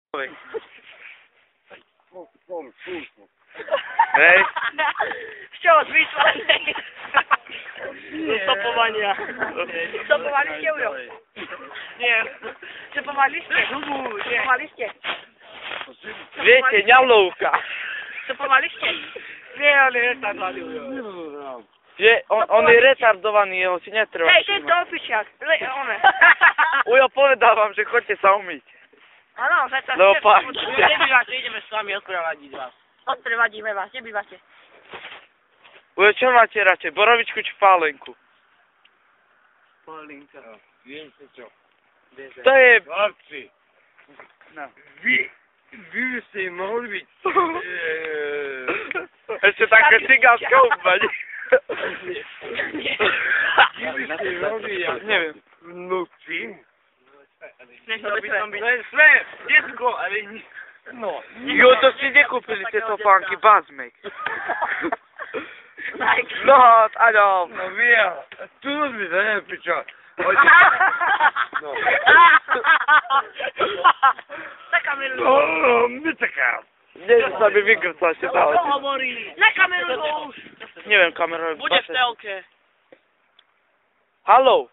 Hej. Z čoho? Z výslednej? Do stopovania. Stopovali ste, Ujo? Nie. Stopovali ste? Stopovali ste? Viete, ňavlovka. Stopovali ste? Nie, on je retardovaný, Ujo. On je retardovaný, jeho si netreba. Hej, tento opičiak. Ujo, povedal vám, že chodte sa umyť. Áno, zajtra Lebo pár. Nebývate, ideme s vami odprevadiť vás. Odprevadíme vás, kde bývate? Ujo, čo máte radšej, borovičku či pálenku? Pálenka. Viete čo? To je... Chlapci, No. vy by ste mohli byť... Ešte také cigánska hudba, nie? Vy by ste mohli, ja neviem. Vnúci. Sme, detko, ale nie. No. Jo, to si nekúpili tieto pánky, Bazmek. No, áno. No via, tu mi to nepiča. No. Na kameru. No, mi taká. Nie, sa mi vygrcal, ešte dál. Hovorí. Na kameru už. Neviem, kamera... Bude v telke. Haló.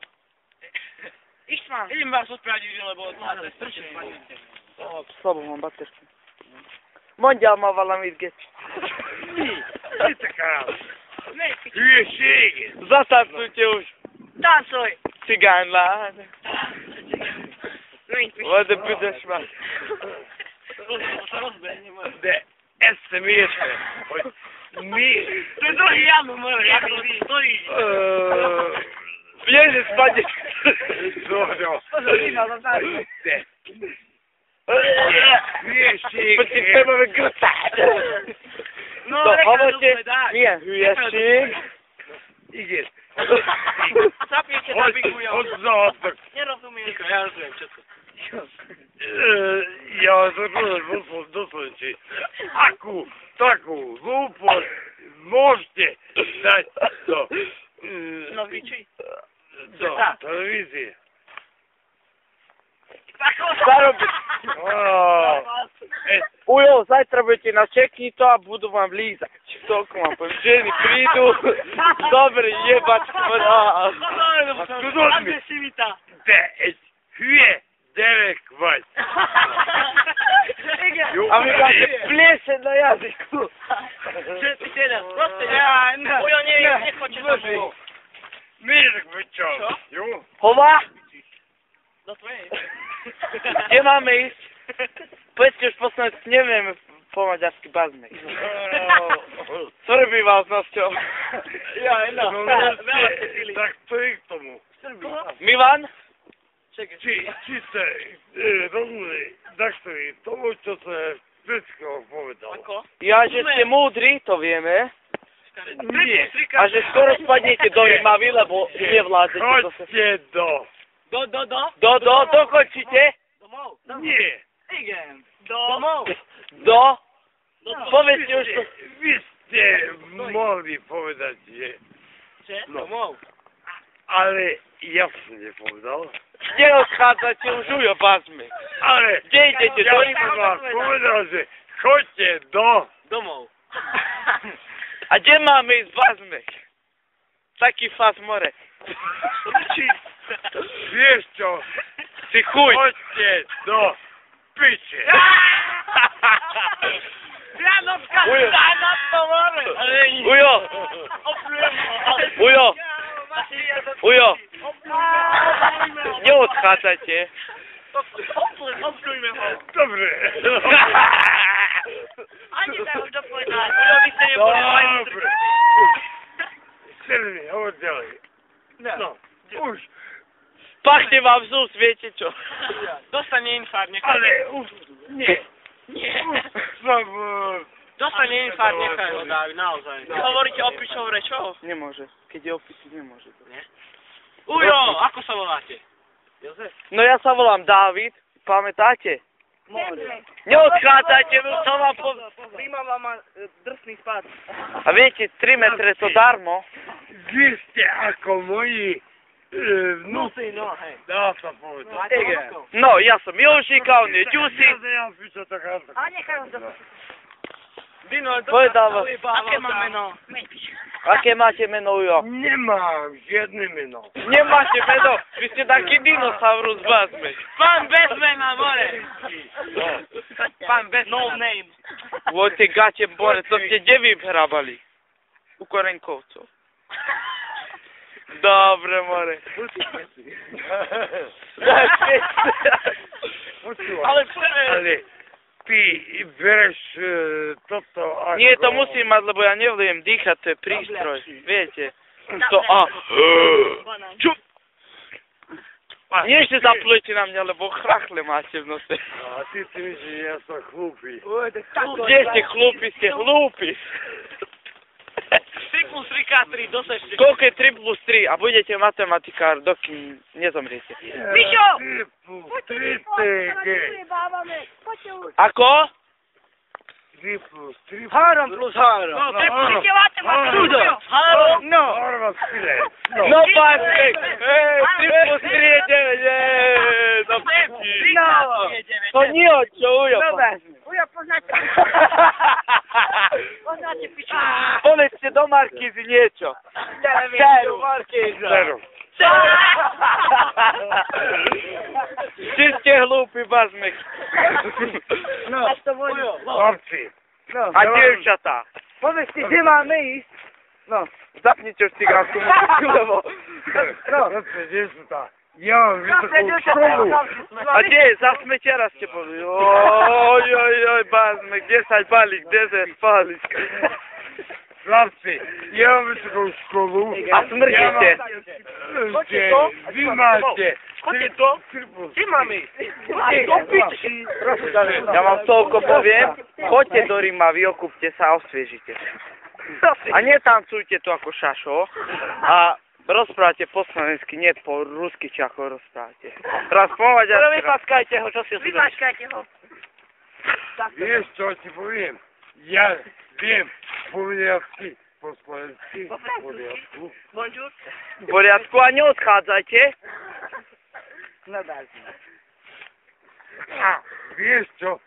Ištván. Idem vás odpradiť, lebo máte strčne. Slabo mám baterky. Mondjál ma valamit, Geci. Mi taká. Hülyeség. Zatáncujte už. Táncolj. Cigánylány. Nincs mit. Vagy de büdös már. De eszemérte, hogy mi... To je Janu, môj, ako stojí. Ježiš, spadne. Zorro. De... Hülyeség. Poď si chceme grcať. No, hovoríte, nie, hülyeség. Igen. Zapiete na biguja. Hozzáadtak. Nerozumiem. Ja rozumiem všetko. Ja doslúči. Akú takú hlúposť môžete dať do televízie? Zarobiť. Ujo, zajtra budete na čekni to a budú vám lízať. Toľko vám poviem. Ženy prídu, dobre jebať smrá. Agresivita. Te egy hülye gyerek vagy. A mi máte plese na jazyku. Čo ty teda? Proste ne. Ujo, nechoďte do toho. Miért vagy jó? Hova? Do tvojej. Kde máme ísť? Povedzte už poslanec, neviem po maďarsky Bazmek. Srbí vás nosťou. Ja, no. Tak to je k tomu. Milan? Či ste rozumeli, daktovi, tomu, čo sa všetko povedal. Ako? Ja, že ste múdri, to vieme. Nie. A že skoro spadnete do Rimavy, lebo nevládzete. Choďte do. Dokončite? Domov. Nie. Igen. Domov. Povedzte už to. Vy ste mohli povedať, že... Domov. Ale ja som nepovedal. Kde odchádzate už Ujo Bazmek? Ale Kde idete ja do som Rimavy? vám povedal, že choďte do... Domov. A kde máme ísť Bazmek? Taký faz more. Vieš čo? Si chuj. Choďte do piče. Vianočka, Ujo. daj na to more. Ujo. Ujo. Kde odchádzate? Obplujme ho. Dobre. Ani sa už dopovedať. Ujo, vy ste neboli Dobre. Černý, hovor ďalej. No, už. Pachne vám vzús, viete čo? Dostane infarkt, nechaj. Ale už nie. Nie. Som... Dostane infarkt, nechaj ho, Dávid, naozaj. Vy hovoríte o pičov rečoch? Nemôže. Keď je opisy, nemôže. Nie? Ujo, ako sa voláte? Jozef. No ja sa volám Dávid, pamätáte? Neodchádzajte, to vám Rímava má drsný spad. A viete, 3 metre to darmo. Vy ste ako moji No, dá sa povedať. No, ja som Jožik a on je Ďusi. Ja pičo to chápem. A nechaj ho to. Dino, Povedal. aké má meno? Aké máte meno, Ujo? Nemám žiadne meno. Nemáte meno? Vy ste taký dinosaurus bazme. Pán bez mena, more. Pán bez no name. Vojte gače, more, to ste kde vyhrávali? U Korenkovcov. Dobre, more. Ale ty bereš toto ako... Nie, to musím mať, lebo ja neviem dýchať, to je prístroj. Viete? To Čo? Nie ešte zaplujete na mňa, lebo chrachle máte v nose. A ty si myslíš, že ja som chlúpy. Kde ste chlúpi? Ste hlúpi. 3 plus 3 K3, dosežte. Koľko je 3 plus 3 a budete matematikár, dokým nezomriete. Mišo! 3 TG. Ako? 3 plus 3. Három plus három. No, Idete matematiku. Három. No. Harva skyle. No, pásek. 3 plus 3 je 9. No, to nie o čo, Ujo. Ujo, poznáte. Poznáte piču. Povedzte do Markízy niečo. Seru. Markíza. Zero. Či ste hlúpi, bazmek. No. Chlapci. A dievčatá. Povedzte, kde máme ísť? No, zapnite už cigánsku muziku, lebo... No, kde sú tá? Ja mám vysokú školu. A kde? Za smetiara ste boli. Oj, bazmek, 10 balík, 10 balík. Chlapci, ja mám vysokú školu. A smrdíte. Vy máte. Chodte to. Kde máme ísť? Do piči. Ja vám toľko poviem. Choďte do Ríma, vy okúpte sa a osviežite. A netancujte tu ako šašo. A rozprávate po slovensky, nie po rusky, či ako rozprávate. Raz po maďarsky. Vypaskajte ho, čo si Vypaškajte ho. Vieš, čo ti poviem? Ja viem poliacky, po slovensky, poliacky. Bonjour. V poriadku a neodchádzajte. No daj. A vieš čo?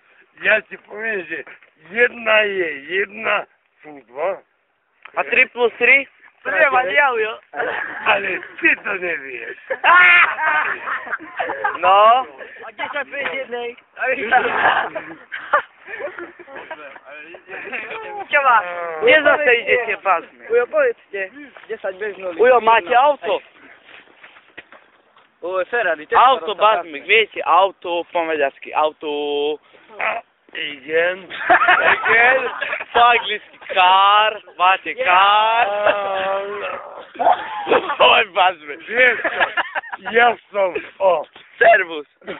Ja ti poviem, že jedna je jedna, sú dva. A 3 plus 3? Treba, Ujo. Ale ty to nevieš. No. A 10 bez jednej. Čo má? Kde zase idete, bazme? Ujo, povedzte. 10 bez nuly. Ujo, máte auto? Ujo, Ferrari. Auto, bazmek, viete, auto po maďarsky, auto... Igen. Again, po anglicky car, máte car. Oj, bazme. Vieš čo? Ja som Servus. 50%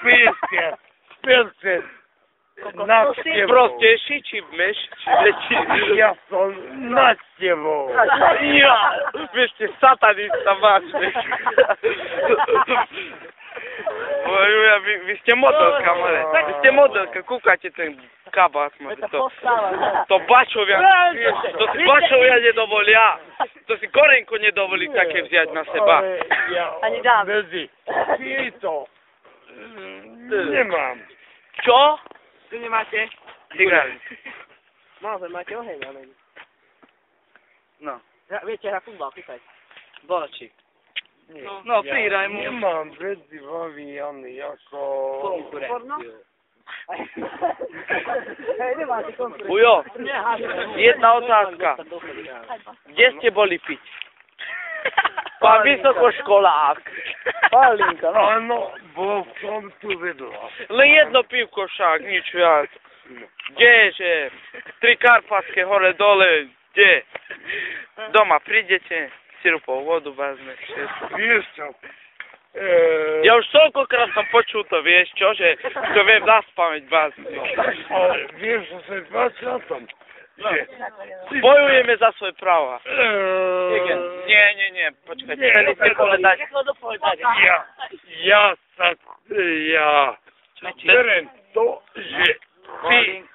nad tebou. Prostejší, či meš, či väčší. Ja som nad tebou. Ja, vy ste satanista, bazme. Vy ste modelka, more. Vy ste modelka, kúkajte ten kabát, more. To bačovia, to si bačovia nedovolia. To si Korenko nedovolí také vziať na seba. Ani dám. Medzi týmto nemám. Čo? Tu nemáte? Cigár. Naozaj máte oheň, ale... No. Viete, hra futbal, kýkaj. Bočík. No, príraj mu. Nemám medzi vami Jany ako... Porno? Hej, nemáte konkurenciu. Ujo, jedna otázka. Kde ste boli piť? Pán vysokoškolák. Palinka, no. Áno, bol som tu vedľa. Len jedno pivko však, nič viac. Kdeže? 3 Karpatské hore dole, kde? Doma prídete, sirupovú vodu vezme, všetko. Vieš čo? Ja už toľkokrát som počul to, vieš čo, že to viem naspamäť vezme. Ale vieš, čo sa páči na tom? Že... Bojujeme za svoje práva. Nie, počkajte, chceli ste povedať. Ja berem to, že ty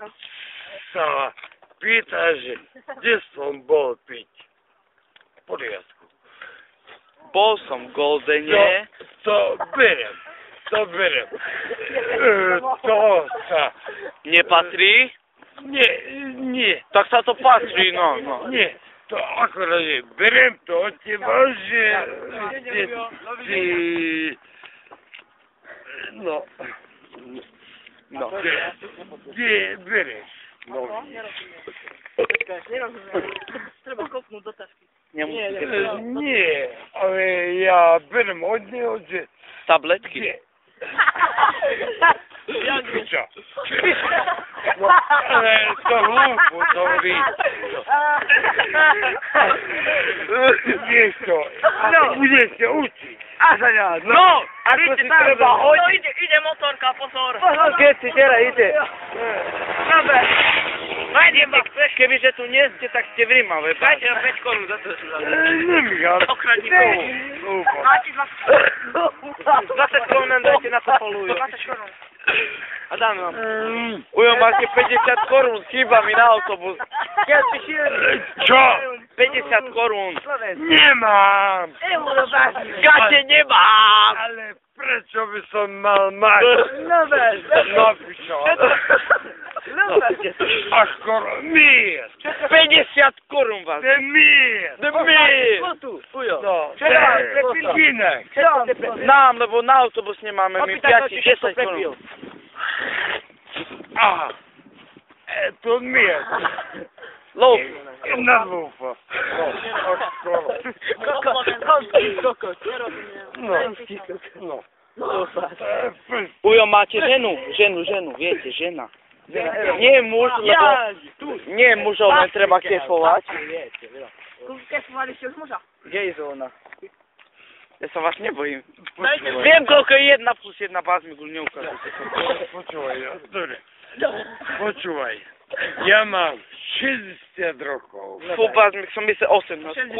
sa pýtaš, že kde som bol piť. V poriadku. som goldenie. To berem. To berem. To sa... Nepatrí? Nie. Tak sa to patrí, no. Nie. To akorát je, berem to od teba, že ty... No. Kde bereš? No. Treba kopnúť do tašky. Nie, ale ja berem od neho, že... Tabletky. Čo? No, ale to hlúpo, to hovorí. Vieš čo, budeš sa učiť. No, a to si treba hodiť. Ide motorka, pozor. Keď si teraz ide. Kebyže tu nie ste, tak ste v Rímave. Dajte na 5 korún za to. Nemichal. Okradni komu. Hlúpo. 20 korún nám dajte na to polujú. 20 korún. A dáme vám. Ujo, máte 50 korún, chýba mi na autobus. Čo? 50 korún. Nemám. Gate nemám. Ale prečo by som mal mať? No pičo. A skoro mír. 50 korún vás. Mír. Ujo. No, inak. Nám, lebo na autobus nemáme, my 5-10 korún. Aha. To mír. Lov. Na dvúfa. No. Ujo, máte ženu, viete, žena. Nie muž, lebo... Nie mužov len treba kefovať. Kefovali ste už muža? Kde je ona? Ja sa vás nebojím. Viem, koľko je 1 plus 1 bázmi, už neukazujte. Počúvaj, dobre. Počúvaj. Ja mám 60 rokov. Fú, bázmi, som myslel 18.